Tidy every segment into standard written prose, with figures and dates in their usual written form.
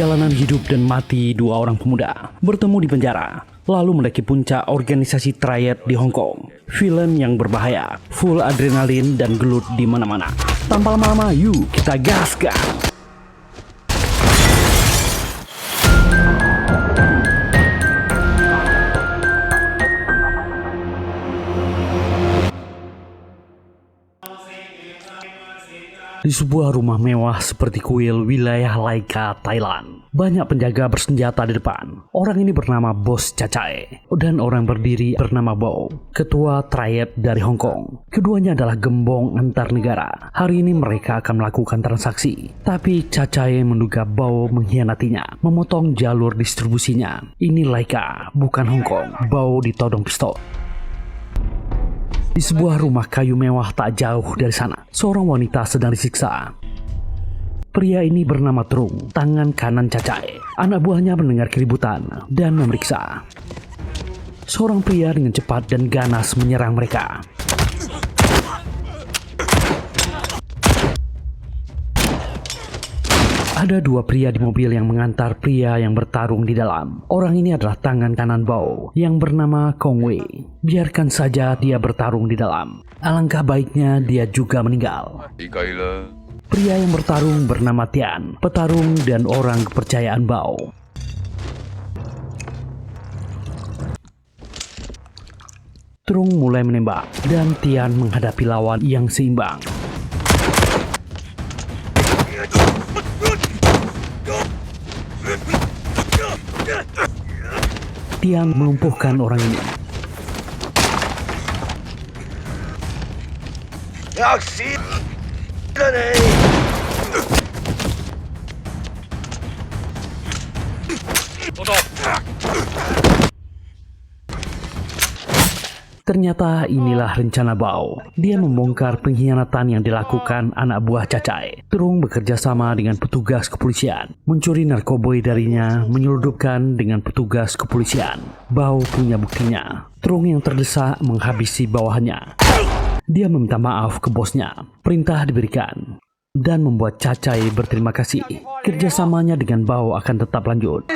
Perjalanan hidup dan mati dua orang pemuda bertemu di penjara, lalu mendaki puncak organisasi Triad di Hong Kong. Film yang berbahaya, full adrenalin dan gelut di mana-mana. Tanpa lama-lama, yuk kita gaskan! Di sebuah rumah mewah seperti kuil wilayah Laika, Thailand, banyak penjaga bersenjata di depan. Orang ini bernama Bos Cacae dan orang berdiri bernama Bao, ketua Triad dari Hong Kong. Keduanya adalah gembong antar negara. Hari ini mereka akan melakukan transaksi, tapi Cacae menduga Bao mengkhianatinya, memotong jalur distribusinya. Ini Laika, bukan Hong Kong. Bao ditodong pistol. Di sebuah rumah kayu mewah tak jauh dari sana, seorang wanita sedang disiksa. Pria ini bernama Trung, tangan kanan Cacae. Anak buahnya mendengar keributan dan memeriksa. Seorang pria dengan cepat dan ganas menyerang mereka. Ada dua pria di mobil yang mengantar pria yang bertarung di dalam. Orang ini adalah tangan kanan Bao yang bernama Kong Wei. Biarkan saja dia bertarung di dalam. Alangkah baiknya dia juga meninggal. Pria yang bertarung bernama Tian, petarung dan orang kepercayaan Bao. Trung mulai menembak dan Tian menghadapi lawan yang seimbang. Tian melumpuhkan orang ini. Ternyata inilah rencana Bao. Dia membongkar pengkhianatan yang dilakukan anak buah Cacae. Trung bekerja sama dengan petugas kepolisian, mencuri narkoboy darinya, menyelundupkan dengan petugas kepolisian. Bao punya buktinya. Trung yang terdesak menghabisi bawahannya. Dia meminta maaf ke bosnya. Perintah diberikan dan membuat Cacae berterima kasih. Kerjasamanya dengan Bao akan tetap lanjut.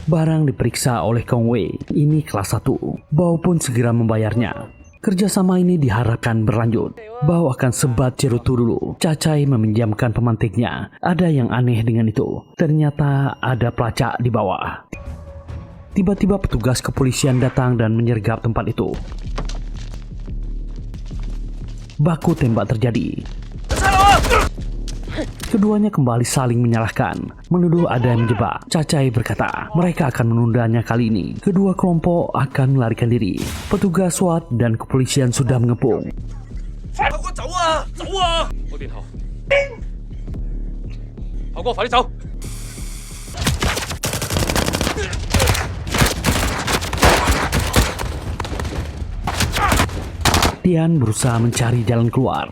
Barang diperiksa oleh Kong Wei, ini kelas 1. Bao pun segera membayarnya. Kerjasama ini diharapkan berlanjut. Bao akan sebat cerutu dulu. Cacae meminjamkan pemantiknya. Ada yang aneh dengan itu. Ternyata ada pelacak di bawah. Tiba-tiba petugas kepolisian datang dan menyergap tempat itu. Baku tembak terjadi. Keduanya kembali saling menyalahkan, menuduh ada yang menjebak. Cacae berkata, mereka akan menundanya kali ini. Kedua kelompok akan melarikan diri. Petugas SWAT dan kepolisian sudah mengepung. Tian berusaha mencari jalan keluar.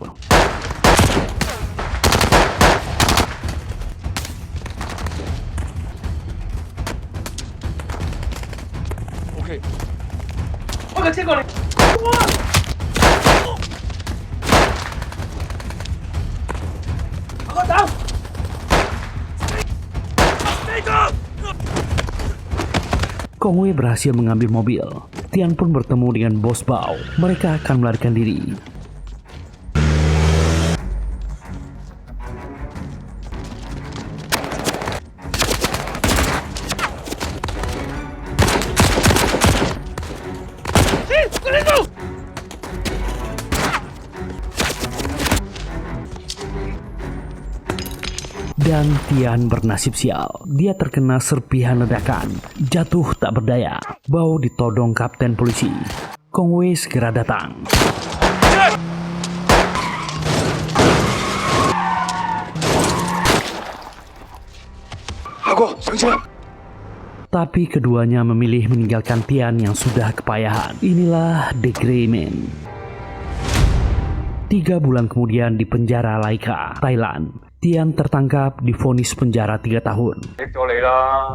Kong Wei berhasil mengambil mobil. Tian pun bertemu dengan bos Bao. Mereka akan melarikan diri. Dan Tian bernasib sial. Dia terkena serpihan ledakan. Jatuh tak berdaya. Bao ditodong kapten polisi. Kong Wei segera datang. Tapi keduanya memilih meninggalkan Tian yang sudah kepayahan. Inilah The Gray Man. 3 bulan kemudian di penjara Laika, Thailand, Tian tertangkap, divonis penjara 3 tahun.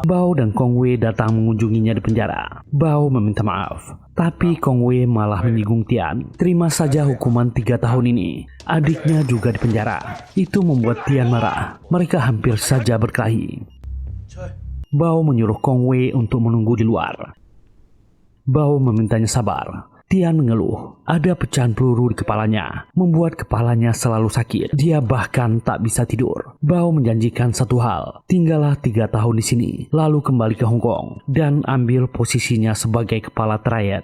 Bao dan Kong Wei datang mengunjunginya di penjara. Bao meminta maaf, tapi Kong Wei malah menyinggung Tian. Terima saja hukuman 3 tahun ini. Adiknya juga di penjara. Itu membuat Tian marah. Mereka hampir saja berkelahi. Bao menyuruh Kong Wei untuk menunggu di luar. Bao memintanya sabar. Tian mengeluh, ada pecahan peluru di kepalanya, membuat kepalanya selalu sakit. Dia bahkan tak bisa tidur. Bao menjanjikan satu hal, tinggallah 3 tahun di sini, lalu kembali ke Hong Kong, dan ambil posisinya sebagai kepala triad.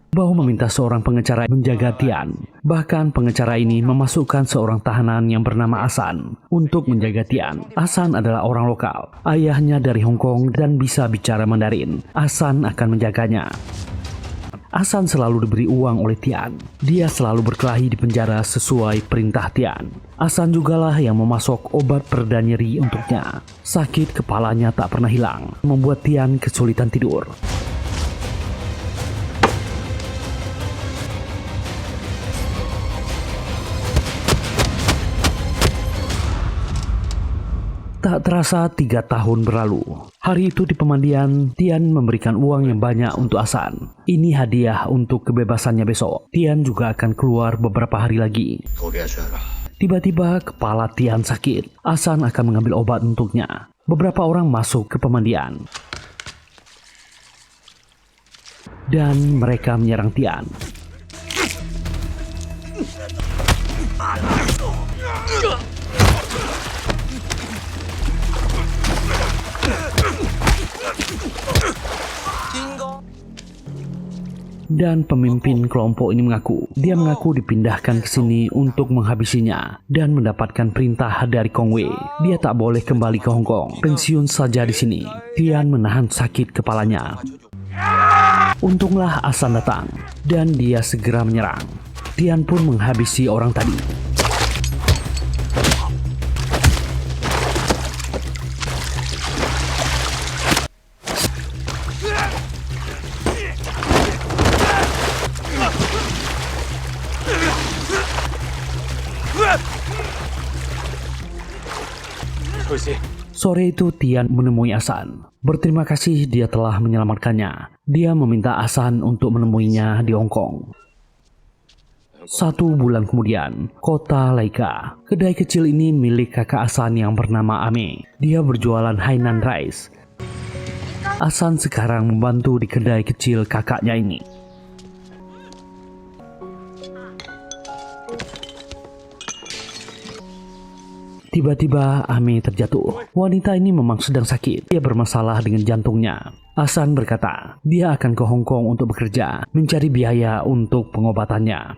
Bao meminta seorang pengacara menjaga Tian. Bahkan pengacara ini memasukkan seorang tahanan yang bernama Asan untuk menjaga Tian. Asan adalah orang lokal, ayahnya dari Hong Kong dan bisa bicara Mandarin. Asan akan menjaganya. Asan selalu diberi uang oleh Tian. Dia selalu berkelahi di penjara sesuai perintah Tian. Asan jugalah yang memasok obat pereda nyeri untuknya. Sakit kepalanya tak pernah hilang, membuat Tian kesulitan tidur. Tak terasa 3 tahun berlalu. Hari itu di pemandian, Tian memberikan uang yang banyak untuk Asan. Ini hadiah untuk kebebasannya besok. Tian juga akan keluar beberapa hari lagi. Tiba-tiba kepala Tian sakit. Asan akan mengambil obat untuknya. Beberapa orang masuk ke pemandian. Dan mereka menyerang Tian. Dan pemimpin kelompok ini mengaku, dia mengaku dipindahkan ke sini untuk menghabisinya dan mendapatkan perintah dari Kong Wei. Dia tak boleh kembali ke Hong Kong, pensiun saja di sini. Tian menahan sakit kepalanya. Untunglah Asan datang dan dia segera menyerang. Tian pun menghabisi orang tadi. Sore itu Tian menemui Asan. Berterima kasih dia telah menyelamatkannya. Dia meminta Asan untuk menemuinya di Hong Kong. 1 bulan kemudian, kota Laika. Kedai kecil ini milik kakak Asan yang bernama Ame. Dia berjualan Hainan Rice. Asan sekarang membantu di kedai kecil kakaknya ini. Tiba-tiba Ame terjatuh. Wanita ini memang sedang sakit. Dia bermasalah dengan jantungnya. Asan berkata, dia akan ke Hong Kong untuk bekerja, mencari biaya untuk pengobatannya.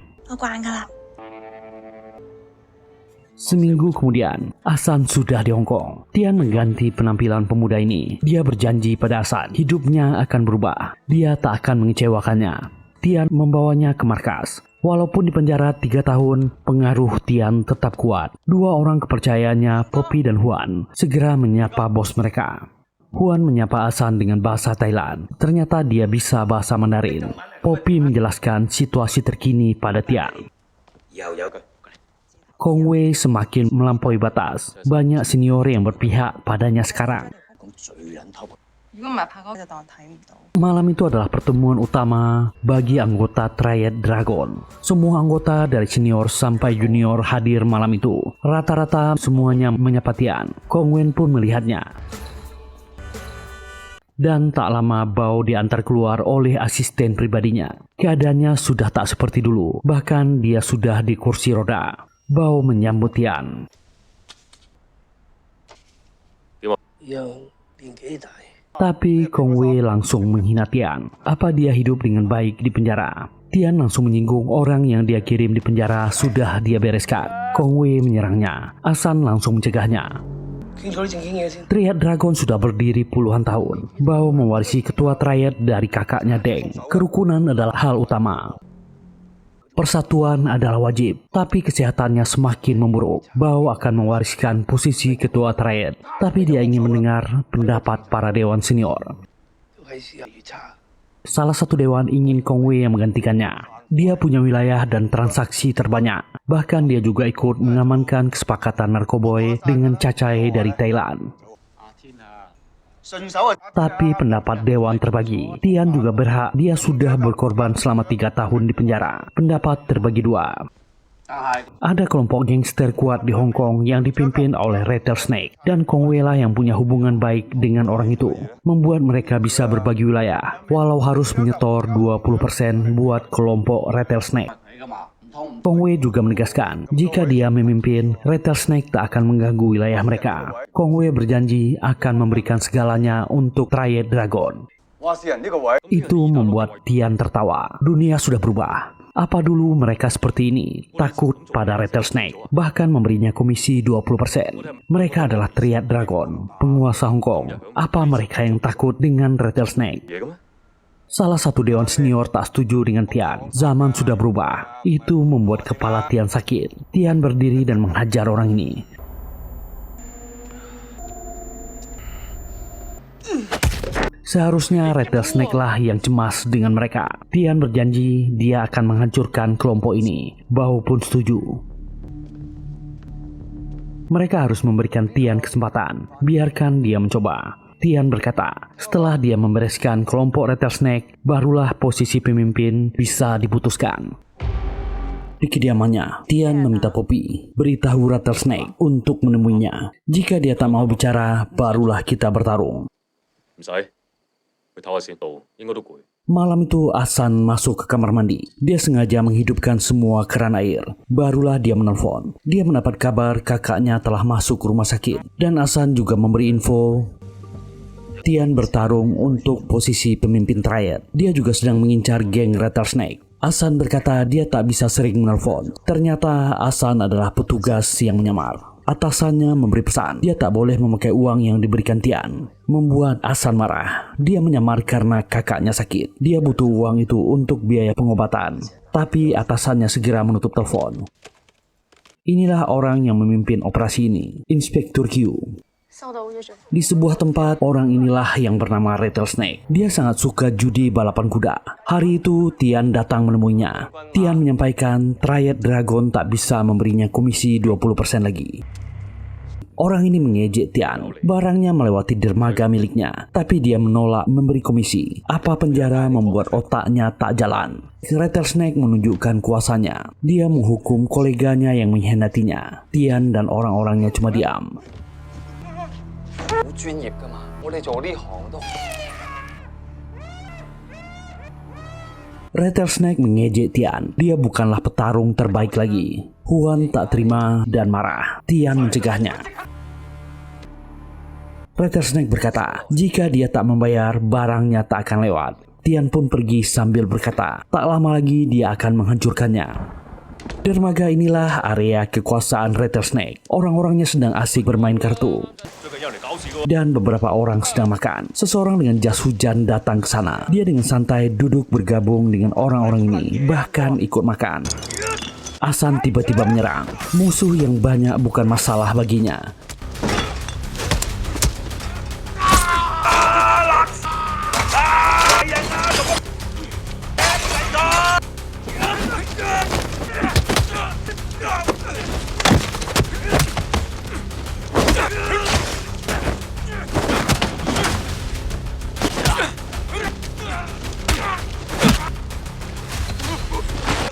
Seminggu kemudian, Asan sudah di Hong Kong. Tian mengganti penampilan pemuda ini. Dia berjanji pada Asan, hidupnya akan berubah. Dia tak akan mengecewakannya. Tian membawanya ke markas. Walaupun di penjara 3 tahun, pengaruh Tian tetap kuat. 2 orang kepercayaannya, Poppy dan Huan, segera menyapa bos mereka. Huan menyapa Asan dengan bahasa Thailand. Ternyata dia bisa bahasa Mandarin. Poppy menjelaskan situasi terkini pada Tian. Kong Wei semakin melampaui batas. Banyak senior yang berpihak padanya sekarang. Malam itu adalah pertemuan utama bagi anggota Triad Dragon. Semua anggota dari senior sampai junior hadir malam itu. Rata-rata semuanya menyapa Tian. Kong Wen pun melihatnya. Dan tak lama Bao diantar keluar oleh asisten pribadinya. Keadaannya sudah tak seperti dulu. Bahkan dia sudah di kursi roda. Bao menyambut Tian. Tapi Kong Wei langsung menghina Tian. Apa dia hidup dengan baik di penjara? Tian langsung menyinggung orang yang dia kirim di penjara sudah dia bereskan. Kong Wei menyerangnya. Asan langsung mencegahnya. Triad Dragon sudah berdiri puluhan tahun. Bao mewarisi ketua Triad dari kakaknya Deng. Kerukunan adalah hal utama. Persatuan adalah wajib, tapi kesehatannya semakin memburuk. Bao akan mewariskan posisi ketua Triad, tapi dia ingin mendengar pendapat para dewan senior. Salah satu dewan ingin Kong Wei yang menggantikannya. Dia punya wilayah dan transaksi terbanyak. Bahkan dia juga ikut mengamankan kesepakatan narkoboy dengan Cacai dari Thailand. Tapi pendapat dewan terbagi. Tian juga berhak, dia sudah berkorban selama 3 tahun di penjara. Pendapat terbagi 2. Ada kelompok gangster kuat di Hong Kong yang dipimpin oleh Rattlesnake, dan Kong Wei lah yang punya hubungan baik dengan orang itu, membuat mereka bisa berbagi wilayah, walau harus menyetor 20% buat kelompok Rattlesnake. Kong Wei juga menegaskan, jika dia memimpin, Rattlesnake tak akan mengganggu wilayah mereka. Kong Wei berjanji akan memberikan segalanya untuk Triad Dragon. Itu membuat Tian tertawa. Dunia sudah berubah. Apa dulu mereka seperti ini? Takut pada Rattlesnake, bahkan memberinya komisi 20%. Mereka adalah Triad Dragon, penguasa Hong Kong. Apa mereka yang takut dengan Rattlesnake? Salah satu dewan senior tak setuju dengan Tian. Zaman sudah berubah. Itu membuat kepala Tian sakit. Tian berdiri dan menghajar orang ini. Seharusnya Rattlesnake lah yang cemas dengan mereka. Tian berjanji dia akan menghancurkan kelompok ini, Bao pun setuju. Mereka harus memberikan Tian kesempatan, biarkan dia mencoba. Tian berkata, setelah dia membereskan kelompok Rattlesnake, barulah posisi pemimpin bisa diputuskan. Di kediamannya, Tian meminta Poppy beritahu Rattlesnake untuk menemuinya. Jika dia tak mau bicara, barulah kita bertarung. Malam itu Asan masuk ke kamar mandi. Dia sengaja menghidupkan semua keran air. Barulah dia menelpon. Dia mendapat kabar kakaknya telah masuk rumah sakit. Dan Asan juga memberi info Tian bertarung untuk posisi pemimpin Triad. Dia juga sedang mengincar geng Rattlesnake. Asan berkata dia tak bisa sering menelpon. Ternyata Asan adalah petugas yang menyamar. Atasannya memberi pesan, dia tak boleh memakai uang yang diberikan Tian. Membuat Asan marah. Dia menyamar karena kakaknya sakit. Dia butuh uang itu untuk biaya pengobatan. Tapi atasannya segera menutup telepon. Inilah orang yang memimpin operasi ini, Inspektur Q. Di sebuah tempat, orang inilah yang bernama Rattlesnake. Dia sangat suka judi balapan kuda. Hari itu, Tian datang menemuinya. Tian menyampaikan Triad Dragon tak bisa memberinya komisi 20% lagi. Orang ini mengejek Tian. Barangnya melewati dermaga miliknya, tapi dia menolak memberi komisi. Apa penjara membuat otaknya tak jalan. Rattlesnake menunjukkan kuasanya. Dia menghukum koleganya yang mengkhianatinya. Tian dan orang-orangnya cuma diam. Rattlesnake mengejek Tian. Dia bukanlah petarung terbaik lagi. Huan tak terima dan marah. Tian mencegahnya. Rattlesnake berkata, jika dia tak membayar, barangnya tak akan lewat. Tian pun pergi sambil berkata, tak lama lagi dia akan menghancurkannya. Dermaga inilah area kekuasaan Rattlesnake. Orang-orangnya sedang asik bermain kartu. Dan beberapa orang sedang makan. Seseorang dengan jas hujan datang ke sana. Dia dengan santai duduk bergabung dengan orang-orang ini, bahkan ikut makan. Asan tiba-tiba menyerang. Musuh yang banyak bukan masalah baginya.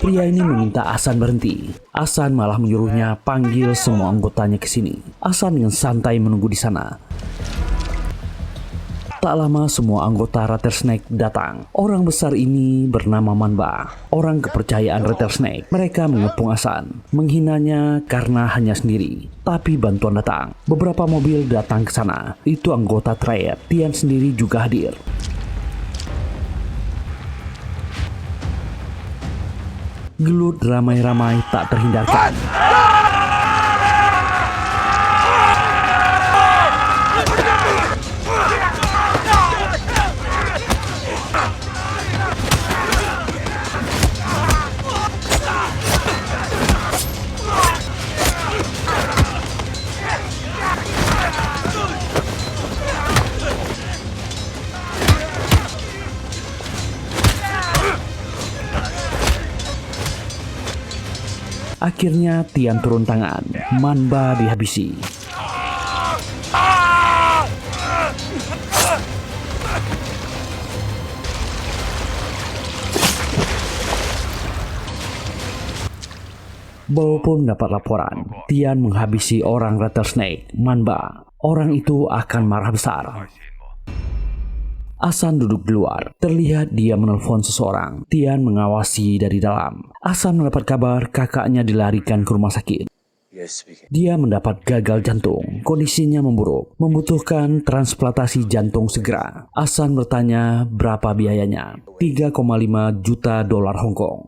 Pria ini meminta Asan berhenti. Asan malah menyuruhnya panggil semua anggotanya ke sini. Asan dengan santai menunggu di sana. Tak lama semua anggota Rattlesnake datang. Orang besar ini bernama Manba, orang kepercayaan Rattlesnake. Mereka mengepung Asan, menghinanya karena hanya sendiri. Tapi bantuan datang. Beberapa mobil datang ke sana. Itu anggota Triad. Tian sendiri juga hadir. Gelut ramai-ramai tak terhindarkan. Akhirnya Tian turun tangan. Manba dihabisi. Bao pun mendapat laporan Tian menghabisi orang Rattlesnake, Manba. Orang itu akan marah besar. Asan duduk di luar. Terlihat dia menelpon seseorang. Tian mengawasi dari dalam. Asan mendapat kabar kakaknya dilarikan ke rumah sakit. Dia mendapat gagal jantung. Kondisinya memburuk. Membutuhkan transplantasi jantung segera. Asan bertanya berapa biayanya. 3,5 juta dolar Hong Kong.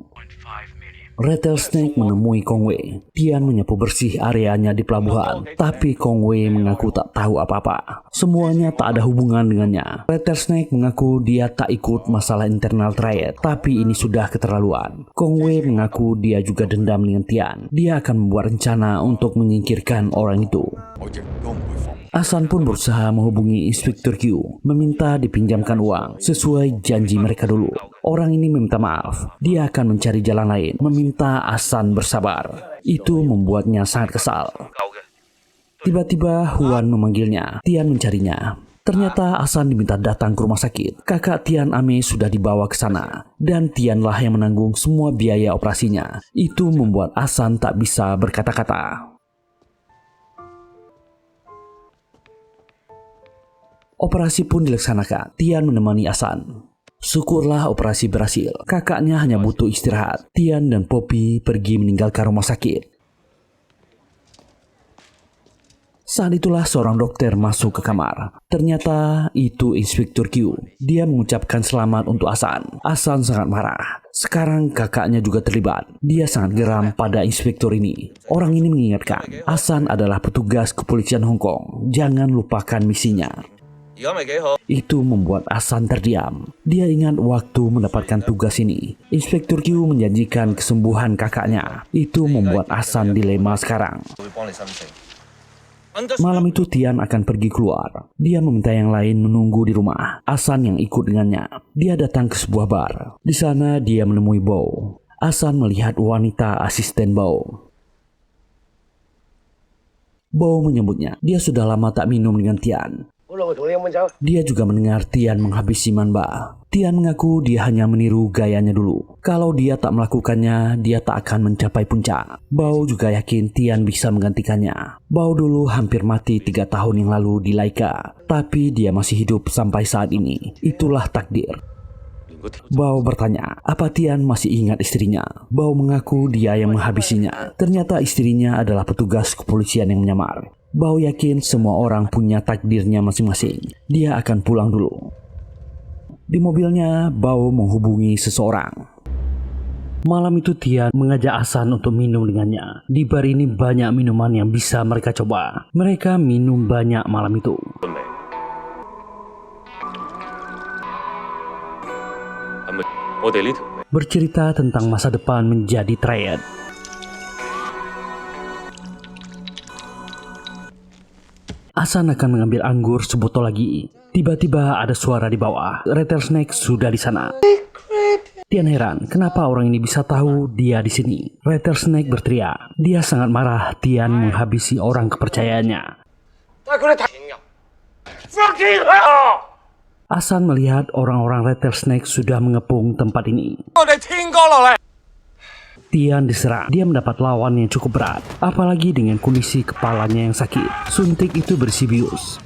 Rattlesnake menemui Kong Wei. Tian menyapu bersih areanya di pelabuhan, tapi Kong Wei mengaku tak tahu apa-apa. Semuanya tak ada hubungan dengannya. Rattlesnake mengaku dia tak ikut masalah internal triad, tapi ini sudah keterlaluan. Kong Wei mengaku dia juga dendam dengan Tian. Dia akan membuat rencana untuk menyingkirkan orang itu. Asan pun berusaha menghubungi Inspektur Q, meminta dipinjamkan uang sesuai janji mereka dulu. Orang ini meminta maaf. Dia akan mencari jalan lain, meminta Asan bersabar. Itu membuatnya sangat kesal. Tiba-tiba Huan memanggilnya. Tian mencarinya. Ternyata Asan diminta datang ke rumah sakit. Kakak Tian Ame sudah dibawa ke sana, dan Tianlah yang menanggung semua biaya operasinya. Itu membuat Asan tak bisa berkata-kata. Operasi pun dilaksanakan. Tian menemani Asan. Syukurlah operasi berhasil. Kakaknya hanya butuh istirahat. Tian dan Poppy pergi meninggalkan rumah sakit. Saat itulah seorang dokter masuk ke kamar. Ternyata itu Inspektur Q. Dia mengucapkan selamat untuk Asan. Asan sangat marah. Sekarang kakaknya juga terlibat. Dia sangat geram pada inspektur ini. Orang ini mengingatkan, Asan adalah petugas kepolisian Hong Kong. Jangan lupakan misinya. Itu membuat Asan terdiam. Dia ingat waktu mendapatkan tugas ini. Inspektur Q menjanjikan kesembuhan kakaknya. Itu membuat Asan dilema sekarang. Malam itu Tian akan pergi keluar. Dia meminta yang lain menunggu di rumah. Asan yang ikut dengannya. Dia datang ke sebuah bar. Di sana dia menemui Bao. Asan melihat wanita asisten Bao. Bao menyebutnya. Dia sudah lama tak minum dengan Tian. Dia juga mendengar Tian menghabisi Manba. Tian mengaku dia hanya meniru gayanya dulu. Kalau dia tak melakukannya, dia tak akan mencapai puncak. Bao juga yakin Tian bisa menggantikannya. Bao dulu hampir mati 3 tahun yang lalu di Laika, tapi dia masih hidup sampai saat ini. Itulah takdir. Bao bertanya, apa Tian masih ingat istrinya? Bao mengaku dia yang menghabisinya. Ternyata istrinya adalah petugas kepolisian yang menyamar. Bao yakin semua orang punya takdirnya masing-masing. Dia akan pulang dulu. Di mobilnya, Bao menghubungi seseorang. Malam itu Tian mengajak Asan untuk minum dengannya. Di bar ini banyak minuman yang bisa mereka coba. Mereka minum banyak malam itu. Bercerita tentang masa depan menjadi triad. Asan akan mengambil anggur sebotol lagi. Tiba-tiba ada suara di bawah. Rattlesnake sudah di sana. Tian heran, kenapa orang ini bisa tahu dia di sini. Rattlesnake berteriak. Dia sangat marah Tian menghabisi orang kepercayaannya. Asan melihat orang-orang Rattlesnake sudah mengepung tempat ini. Tian diserang. Dia mendapat lawan yang cukup berat, apalagi dengan kondisi kepalanya yang sakit. Suntik itu berisi bius.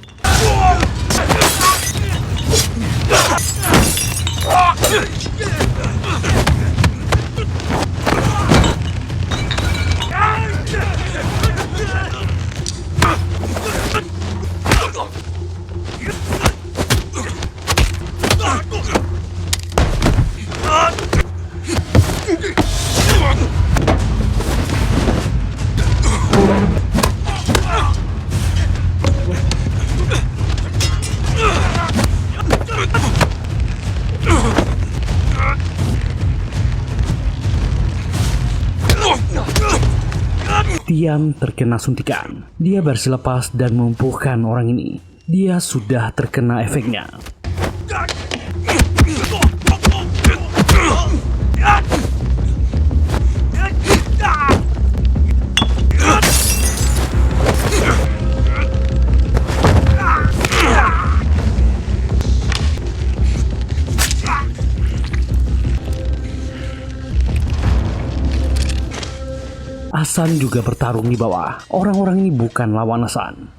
Tian terkena suntikan. Dia berhasil lepas dan melumpuhkan orang ini. Dia sudah terkena efeknya. Hasan juga bertarung di bawah. Orang-orang ini bukan lawan Hasan.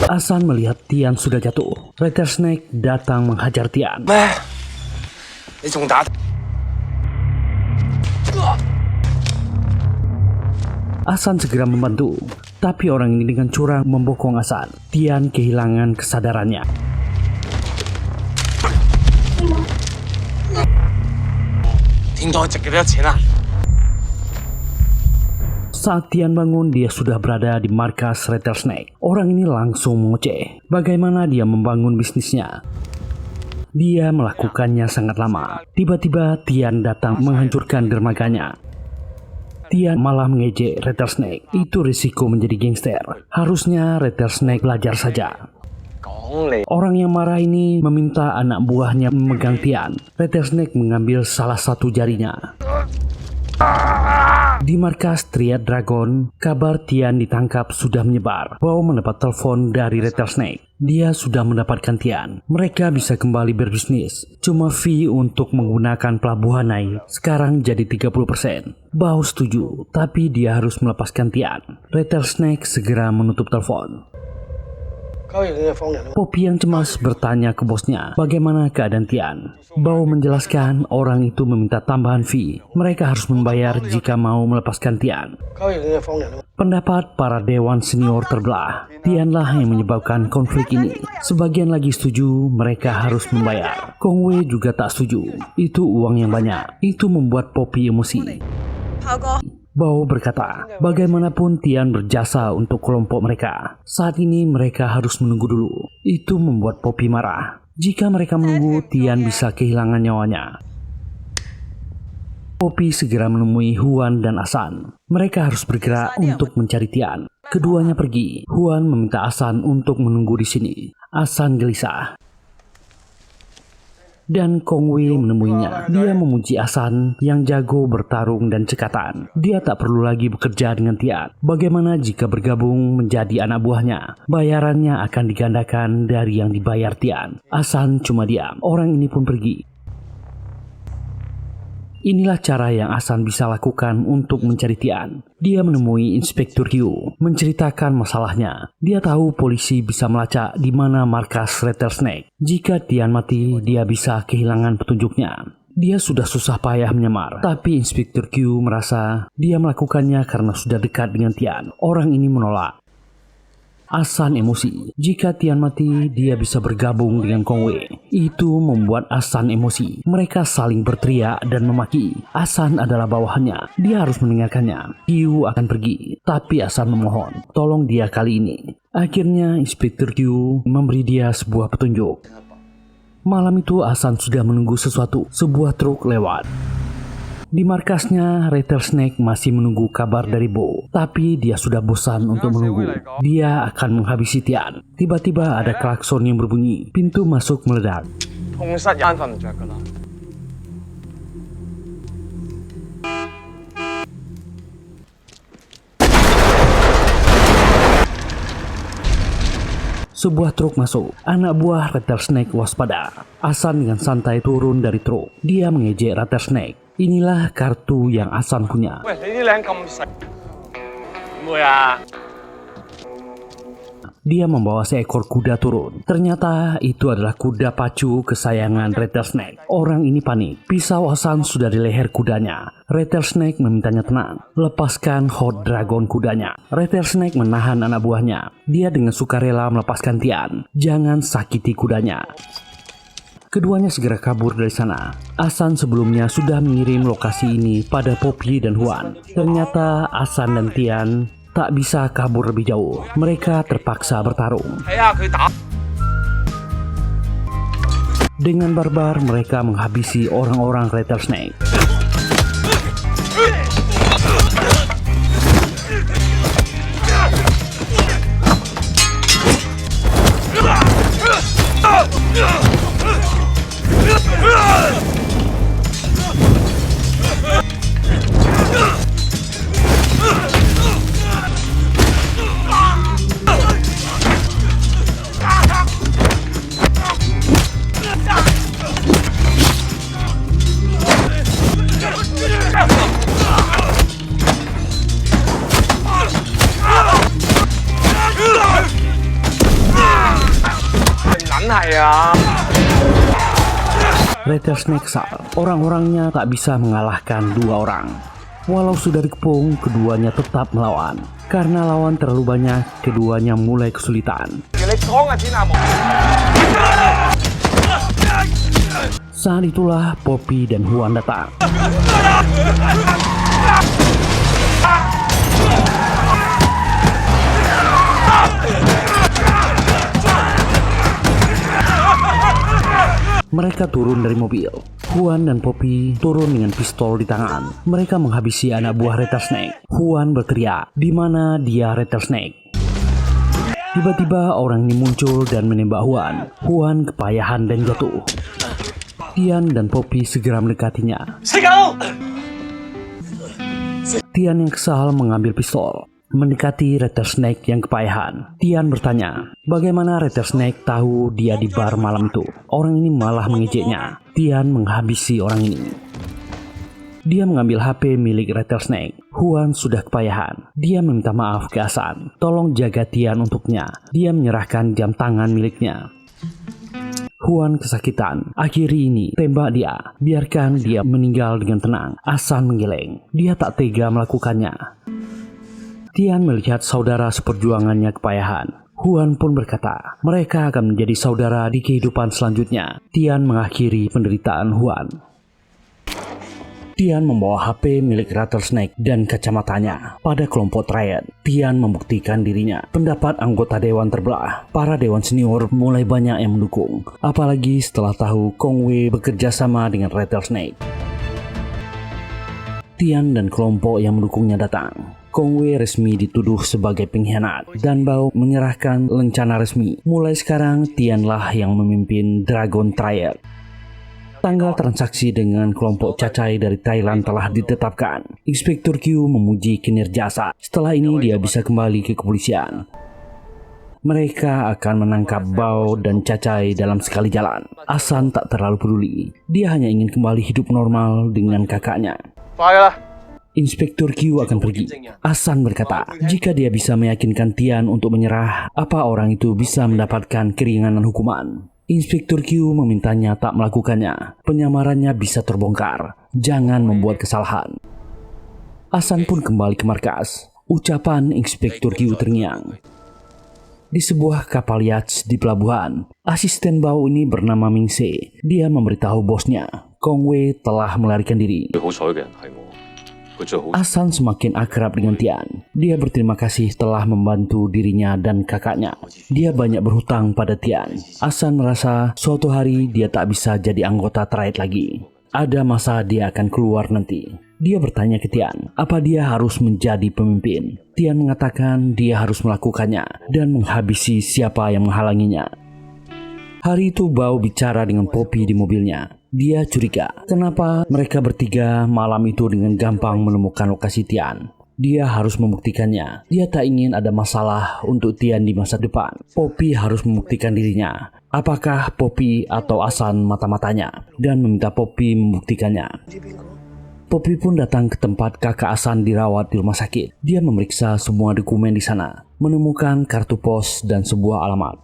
Hasan melihat Tian sudah jatuh. Rattlesnake datang menghajar Tian. Hasan segera membantu, tapi orang ini dengan curang membokong Hasan. Tian kehilangan kesadarannya. Saat Tian bangun, dia sudah berada di markas Rattlesnake. Orang ini langsung mengoceh bagaimana dia membangun bisnisnya. Dia melakukannya sangat lama. Tiba-tiba Tian datang menghancurkan dermaganya. Tian malah mengejek Rattlesnake. Itu risiko menjadi gangster. Harusnya Rattlesnake belajar saja. Orang yang marah ini meminta anak buahnya memegang Tian. Rattlesnake mengambil salah satu jarinya. Di markas Triad Dragon, kabar Tian ditangkap sudah menyebar. Bao mendapat telepon dari Rattlesnake. Dia sudah mendapatkan Tian. Mereka bisa kembali berbisnis. Cuma fee untuk menggunakan pelabuhan naik sekarang jadi 30%. Bao setuju, tapi dia harus melepaskan Tian. Rattlesnake segera menutup telepon. Poppy yang cemas bertanya ke bosnya bagaimana keadaan Tian. Bao menjelaskan orang itu meminta tambahan fee. Mereka harus membayar jika mau melepaskan Tian. Pendapat para dewan senior terbelah. Tianlah yang menyebabkan konflik ini. Sebagian lagi setuju mereka harus membayar. Kong Wei juga tak setuju. Itu uang yang banyak. Itu membuat Poppy emosi. Bao berkata, bagaimanapun Tian berjasa untuk kelompok mereka. Saat ini mereka harus menunggu dulu. Itu membuat Poppy marah. Jika mereka menunggu, Tian bisa kehilangan nyawanya. Poppy segera menemui Huan dan Hasan. Mereka harus bergerak untuk mencari Tian. Keduanya pergi. Huan meminta Hasan untuk menunggu di sini. Hasan gelisah. Dan Kong Wei menemuinya. Dia memuji Hasan yang jago bertarung dan cekatan. Dia tak perlu lagi bekerja dengan Tian. Bagaimana jika bergabung menjadi anak buahnya? Bayarannya akan digandakan dari yang dibayar Tian. Hasan cuma diam. Orang ini pun pergi. Inilah cara yang Hasan bisa lakukan untuk mencari Tian. Dia menemui Inspektur Q, menceritakan masalahnya. Dia tahu polisi bisa melacak di mana markas Rattlesnake. Jika Tian mati, dia bisa kehilangan petunjuknya. Dia sudah susah payah menyamar, tapi Inspektur Q merasa dia melakukannya karena sudah dekat dengan Tian. Orang ini menolak. Hasan emosi. Jika Tian mati, dia bisa bergabung dengan Kong Wei. Itu membuat Hasan emosi. Mereka saling berteriak dan memaki. Hasan adalah bawahannya. Dia harus mendengarkannya. Q akan pergi, tapi Hasan memohon, tolong dia kali ini. Akhirnya Inspektur Q memberi dia sebuah petunjuk. Malam itu Hasan sudah menunggu sesuatu. Sebuah truk lewat. Di markasnya, Rattlesnake masih menunggu kabar dari Bo. Tapi dia sudah bosan untuk menunggu. Dia akan menghabisi Tian. Tiba-tiba ada klakson yang berbunyi. Pintu masuk meledak. Sebuah truk masuk. Anak buah Rattlesnake waspada. Hasan dengan santai turun dari truk. Dia mengejek Rattlesnake. Inilah kartu yang Hasan punya. Dia membawa seekor kuda turun. Ternyata itu adalah kuda pacu kesayangan Rattlesnake. Orang ini panik. Pisau Hasan sudah di leher kudanya. Rattlesnake memintanya tenang. Lepaskan Hot Dragon kudanya. Rattlesnake menahan anak buahnya. Dia dengan sukarela melepaskan Tian. Jangan sakiti kudanya. Keduanya segera kabur dari sana. Hasan sebelumnya sudah mengirim lokasi ini pada Poppy dan Huan. Ternyata Hasan dan Tian tak bisa kabur lebih jauh. Mereka terpaksa bertarung. Dengan barbar mereka menghabisi orang-orang Rattlesnake. Rattlesnake kesal. Orang-orangnya tak bisa mengalahkan dua orang. Walau sudah dikepung, keduanya tetap melawan. Karena lawan terlalu banyak, keduanya mulai kesulitan. Saat itulah Poppy dan Huan datang. Mereka turun dari mobil. Huan dan Poppy turun dengan pistol di tangan. Mereka menghabisi anak buah Rattlesnake. Huan berteriak, "Di mana dia Rattlesnake?" Tiba-tiba orang ini muncul dan menembak Huan. Huan kepayahan dan jatuh. Tian dan Poppy segera mendekatinya. Tian yang kesal mengambil pistol, mendekati Rattlesnake yang kepayahan. Tian bertanya, bagaimana Rattlesnake tahu dia di bar malam itu? Orang ini malah mengejeknya. Tian menghabisi orang ini. Dia mengambil HP milik Rattlesnake. Huan sudah kepayahan. Dia meminta maaf ke Hasan. Tolong jaga Tian untuknya. Dia menyerahkan jam tangan miliknya. Huan kesakitan. Akhiri ini, tembak dia. Biarkan dia meninggal dengan tenang. Hasan menggeleng. Dia tak tega melakukannya. Tian melihat saudara seperjuangannya kepayahan. Huan pun berkata, mereka akan menjadi saudara di kehidupan selanjutnya. Tian mengakhiri penderitaan Huan. Tian membawa HP milik Rattlesnake dan kacamatanya pada kelompok Triad. Tian membuktikan dirinya. Pendapat anggota dewan terbelah. Para dewan senior mulai banyak yang mendukung. Apalagi setelah tahu Kong Wei bekerja sama dengan Rattlesnake. Tian dan kelompok yang mendukungnya datang. Kong Wei resmi dituduh sebagai pengkhianat dan Bao menyerahkan rencana resmi. Mulai sekarang Tianlah yang memimpin Dragon Triad. Tanggal transaksi dengan kelompok cacai dari Thailand telah ditetapkan. Inspektur Q memuji kinerja Hasan. Setelah ini dia bisa kembali ke kepolisian. Mereka akan menangkap Bao dan cacai dalam sekali jalan. Hasan tak terlalu peduli. Dia hanya ingin kembali hidup normal dengan kakaknya. Inspektur Q akan pergi. Hasan berkata, jika dia bisa meyakinkan Tian untuk menyerah, apa orang itu bisa mendapatkan keringanan hukuman? Inspektur Q memintanya tak melakukannya. Penyamarannya bisa terbongkar. Jangan membuat kesalahan. Hasan pun kembali ke markas. Ucapan Inspektur Q terngiang. Di sebuah kapal yacht di pelabuhan, asisten Bao ini bernama Ming Se. Dia memberitahu bosnya, Kong Wei telah melarikan diri. Hasan semakin akrab dengan Tian. Dia berterima kasih telah membantu dirinya dan kakaknya. Dia banyak berhutang pada Tian. Hasan merasa suatu hari dia tak bisa jadi anggota Triad lagi. Ada masa dia akan keluar nanti. Dia bertanya ke Tian, apa dia harus menjadi pemimpin? Tian mengatakan dia harus melakukannya dan menghabisi siapa yang menghalanginya. Hari itu Bao bicara dengan Poppy di mobilnya. Dia curiga, kenapa mereka bertiga malam itu dengan gampang menemukan lokasi Tian. Dia harus membuktikannya. Dia tak ingin ada masalah untuk Tian di masa depan. Poppy harus membuktikan dirinya. Apakah Poppy atau Hasan mata-matanya? Dan meminta Poppy membuktikannya. Poppy pun datang ke tempat kakak Hasan dirawat di rumah sakit. Dia memeriksa semua dokumen di sana, menemukan kartu pos dan sebuah alamat.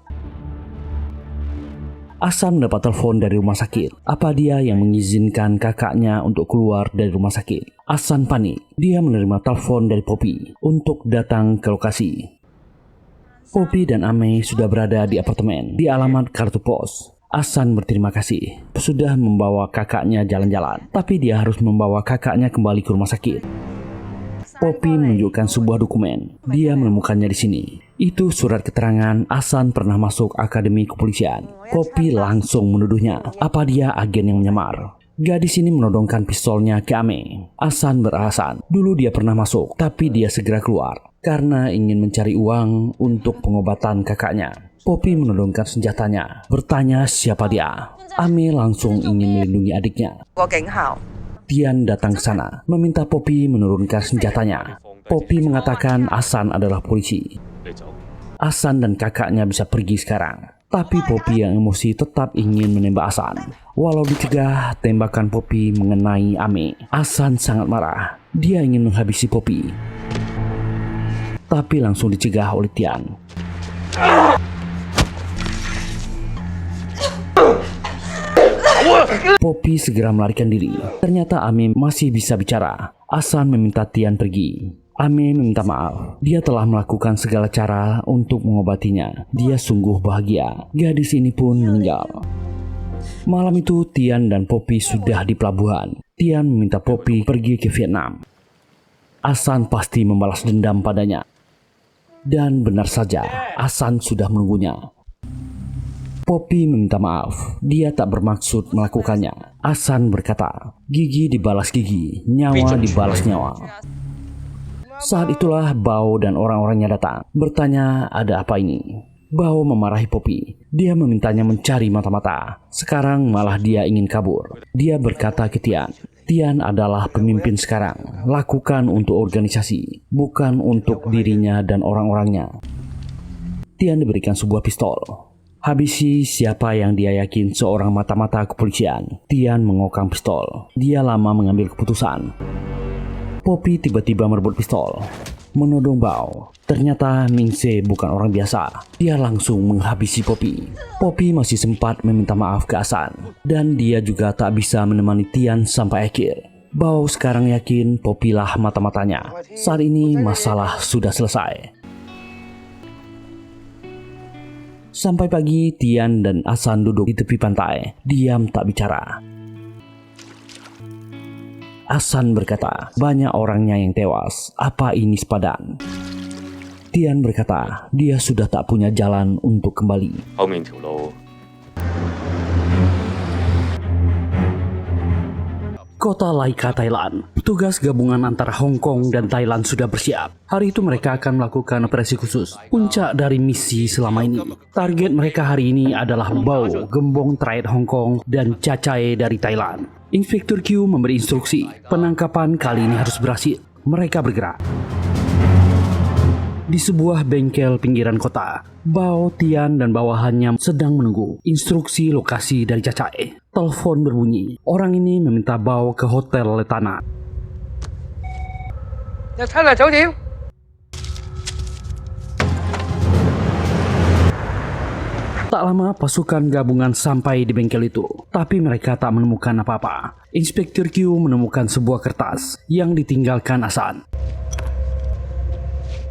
Hasan mendapat telepon dari rumah sakit. Apa dia yang mengizinkan kakaknya untuk keluar dari rumah sakit? Hasan panik. Dia menerima telepon dari Poppy untuk datang ke lokasi. Poppy dan Ame sudah berada di apartemen di alamat kartu pos. Hasan berterima kasih sudah membawa kakaknya jalan-jalan, tapi dia harus membawa kakaknya kembali ke rumah sakit. Poppy menunjukkan sebuah dokumen. Dia menemukannya di sini. Itu surat keterangan Hasan pernah masuk akademi kepolisian. Poppy langsung menuduhnya. Apa dia agen yang menyamar? Gadis ini menodongkan pistolnya ke Ame. Hasan beralasan, dulu dia pernah masuk, tapi dia segera keluar karena ingin mencari uang untuk pengobatan kakaknya. Poppy menodongkan senjatanya, bertanya siapa dia. Ame langsung ingin melindungi adiknya. Tian datang ke sana, meminta Poppy menurunkan senjatanya. Poppy mengatakan Hasan adalah polisi. Hasan dan kakaknya bisa pergi sekarang. Tapi Poppy yang emosi tetap ingin menembak Hasan. Walau dicegah, tembakan Poppy mengenai Ame. Hasan sangat marah. Dia ingin menghabisi Poppy. Tapi langsung dicegah oleh Tian. Poppy segera melarikan diri. Ternyata Ame masih bisa bicara. Asan meminta Tian pergi. Ame meminta maaf. Dia telah melakukan segala cara untuk mengobatinya. Dia sungguh bahagia. Gadis ini pun meninggal. Malam itu Tian dan Poppy sudah di pelabuhan. Tian meminta Poppy pergi ke Vietnam. Asan pasti membalas dendam padanya. Dan benar saja, Asan sudah menunggunya. Poppy meminta maaf, dia tak bermaksud melakukannya. Asan berkata, gigi dibalas gigi, nyawa dibalas nyawa. Saat itulah Bao dan orang-orangnya datang, bertanya ada apa ini. Bao memarahi Poppy, dia memintanya mencari mata-mata. Sekarang malah dia ingin kabur. Dia berkata ke Tian, Tian adalah pemimpin sekarang, lakukan untuk organisasi, bukan untuk dirinya dan orang-orangnya. Tian diberikan sebuah pistol. Habisi siapa yang dia yakin seorang mata-mata kepolisian. Tian mengokang pistol. Dia lama mengambil keputusan. Poppy tiba-tiba merebut pistol, menodong Bao. Ternyata Mingse bukan orang biasa. Dia langsung menghabisi Poppy. Poppy masih sempat meminta maaf ke Asan. Dan dia juga tak bisa menemani Tian sampai akhir. Bao sekarang yakin Poppy lah mata-matanya. Saat ini masalah sudah selesai. Sampai pagi, Tian dan Asan duduk di tepi pantai, diam tak bicara. Asan berkata, banyak orangnya yang tewas, apa ini sepadan? Tian berkata, dia sudah tak punya jalan untuk kembali. Kota Laika, Thailand. Petugas gabungan antara Hong Kong dan Thailand sudah bersiap. Hari itu mereka akan melakukan operasi khusus. Puncak dari misi selama ini. Target mereka hari ini adalah Bao, gembong terakhir Hong Kong, dan Cacae dari Thailand. Inspektur Q memberi instruksi. Penangkapan kali ini harus berhasil. Mereka bergerak. Di sebuah bengkel pinggiran kota, Bao, Tian, dan bawahannya sedang menunggu instruksi lokasi dari Cacae. Telepon berbunyi. Orang ini meminta Bao ke Hotel Letana. Tak lama pasukan gabungan sampai di bengkel itu, tapi mereka tak menemukan apa-apa. Inspektur Q menemukan sebuah kertas yang ditinggalkan Asan.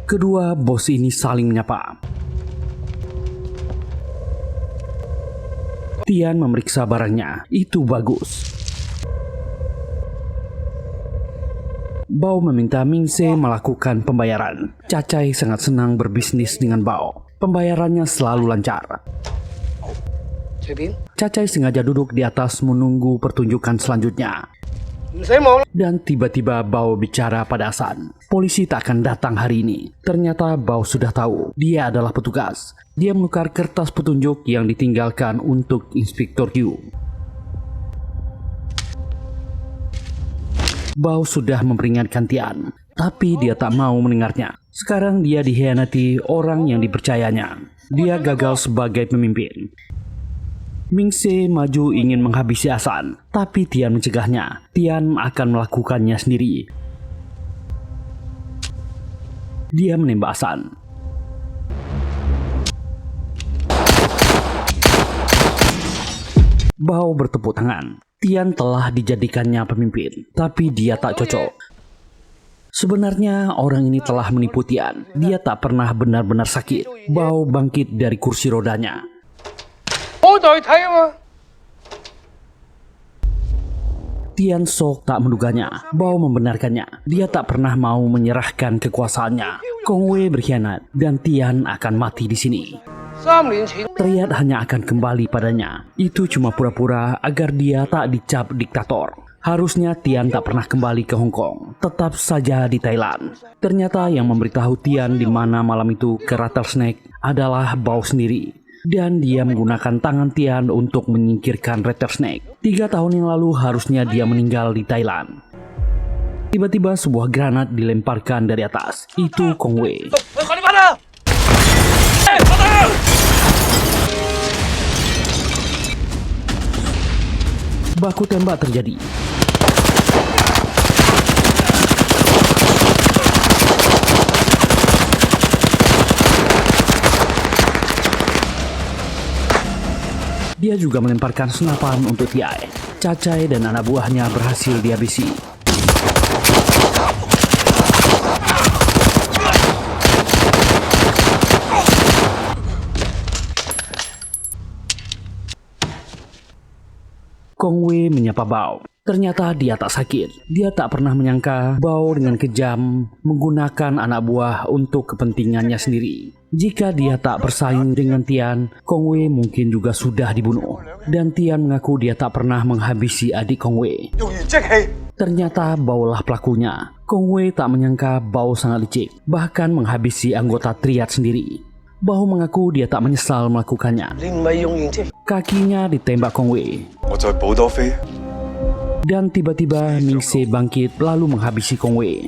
Kedua bos ini saling menyapa. Tian memeriksa barangnya, itu bagus. Bao meminta Mingse melakukan pembayaran. Cacae sangat senang berbisnis dengan Bao. Pembayarannya selalu lancar. Cacae sengaja duduk di atas menunggu pertunjukan selanjutnya. Dan tiba-tiba Bao bicara pada Asan. Polisi tak akan datang hari ini. Ternyata Bao sudah tahu dia adalah petugas. Dia menukar kertas petunjuk yang ditinggalkan untuk Inspektur Q. Bao sudah memperingatkan Tian, tapi dia tak mau mendengarnya. Sekarang dia dikhianati orang yang dipercayanya. Dia gagal sebagai pemimpin. Mingse maju ingin menghabisi Asan, tapi Tian mencegahnya. Tian akan melakukannya sendiri. Dia menembak Asan. Bao bertepuk tangan. Tian telah dijadikannya pemimpin, tapi dia tak cocok. Sebenarnya orang ini telah menipu Tian. Dia tak pernah benar-benar sakit. Bao bangkit dari kursi rodanya. Tian Sok tak menduganya. Bao membenarkannya. Dia tak pernah mau menyerahkan kekuasaannya. Kong Wei berkhianat dan Tian akan mati di sini. Triad hanya akan kembali padanya. Itu cuma pura-pura agar dia tak dicap diktator. Harusnya Tian tak pernah kembali ke Hong Kong. Tetap saja di Thailand. Ternyata yang memberitahu Tian di mana malam itu ke Rattlesnake adalah Bao sendiri. Dan dia menggunakan tangan Tian untuk menyingkirkan Rattlesnake. 3 tahun yang lalu harusnya dia meninggal di Thailand. Tiba-tiba sebuah granat dilemparkan dari atas. Itu Kong Wei. Baku tembak terjadi. Dia juga melemparkan senapan untuk Tiai. Cacai dan anak buahnya berhasil dihabisi. Kong Wei menyapa Bao. Ternyata dia tak sakit. Dia tak pernah menyangka Bao dengan kejam menggunakan anak buah untuk kepentingannya sendiri. Jika dia tak bersaing dengan Tian, Kong Wei mungkin juga sudah dibunuh. Dan Tian mengaku dia tak pernah menghabisi adik Kong Wei. Ternyata Bao lah pelakunya. Kong Wei tak menyangka Bao sangat licik, bahkan menghabisi anggota triad sendiri. Bao mengaku dia tak menyesal melakukannya. Kakinya ditembak Kong Wei. Dan tiba-tiba Ming Se bangkit lalu menghabisi Kong Wei.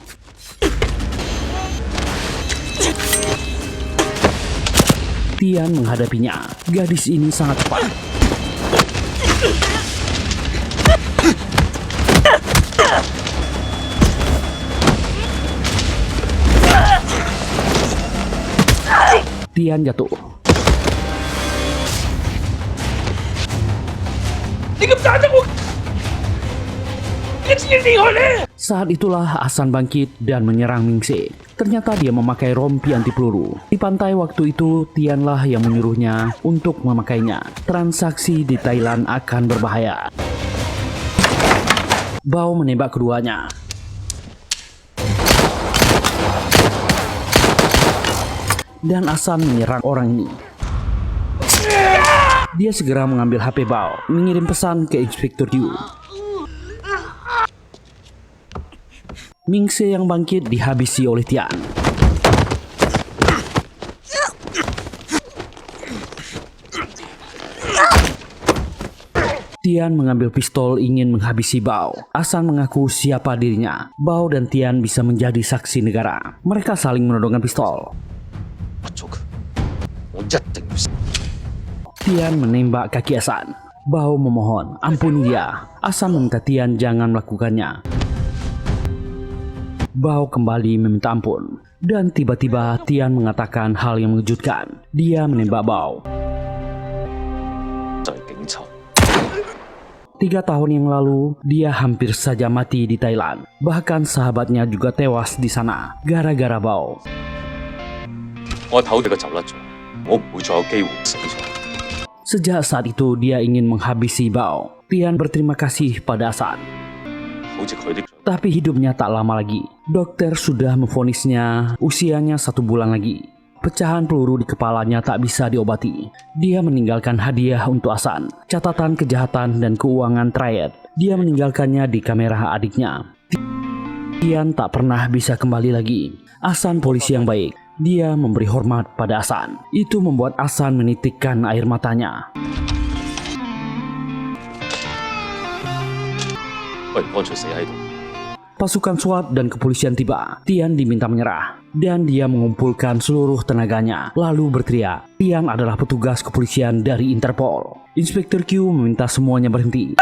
Tian menghadapinya. Gadis ini sangat cepat. Tian jatuh. Saat itulah Hasan bangkit dan menyerang Ming Se. Ternyata dia memakai rompi anti peluru. Di pantai waktu itu, Tianlah yang menyuruhnya untuk memakainya. Transaksi di Thailand akan berbahaya. Bao menembak keduanya. Dan Hasan menyerang orang ini. Dia segera mengambil HP Bao, mengirim pesan ke Inspektur Yu. Ming Se yang bangkit dihabisi oleh Tian. Tian mengambil pistol ingin menghabisi Bao. Hasan mengaku siapa dirinya. Bao dan Tian bisa menjadi saksi negara. Mereka saling menodongkan pistol. Tian menembak kaki Hasan. Bao memohon ampuni dia. Hasan meminta Tian jangan melakukannya. Bao kembali meminta ampun. Dan tiba-tiba Tian mengatakan hal yang mengejutkan. Dia menembak Bao. 3 tahun yang lalu, dia hampir saja mati di Thailand. Bahkan sahabatnya juga tewas di sana gara-gara Bao. Sejak saat itu dia ingin menghabisi Bao. Tian berterima kasih pada Hasan. Tapi hidupnya tak lama lagi. Dokter sudah memvonisnya usianya 1 bulan lagi. Pecahan peluru di kepalanya tak bisa diobati. Dia meninggalkan hadiah untuk Hasan, catatan kejahatan dan keuangan triad. Dia meninggalkannya di kamera adiknya. Tian tak pernah bisa kembali lagi. Hasan polisi yang baik. Dia memberi hormat pada Hasan. Itu membuat Hasan menitikkan air matanya. Pasukan SWAT dan kepolisian tiba. Tian diminta menyerah. Dan dia mengumpulkan seluruh tenaganya. Lalu berteriak, Tian adalah petugas kepolisian dari Interpol. Inspektur Q meminta semuanya berhenti.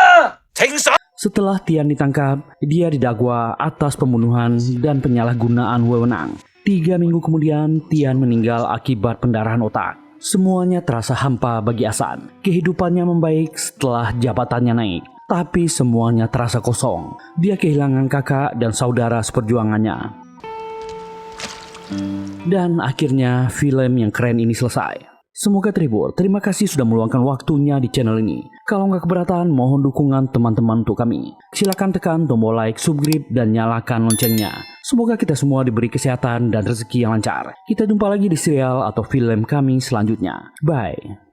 Setelah Tian ditangkap, dia didakwa atas pembunuhan dan penyalahgunaan wewenang. 3 minggu kemudian, Tian meninggal akibat pendarahan otak. Semuanya terasa hampa bagi Hasan. Kehidupannya membaik setelah jabatannya naik. Tapi semuanya terasa kosong. Dia kehilangan kakak dan saudara seperjuangannya. Dan akhirnya film yang keren ini selesai. Semoga terhibur. Terima kasih sudah meluangkan waktunya di channel ini. Kalau nggak keberatan, mohon dukungan teman-teman untuk kami. Silakan tekan tombol like, subscribe, dan nyalakan loncengnya. Semoga kita semua diberi kesehatan dan rezeki yang lancar. Kita jumpa lagi di serial atau film kami selanjutnya. Bye.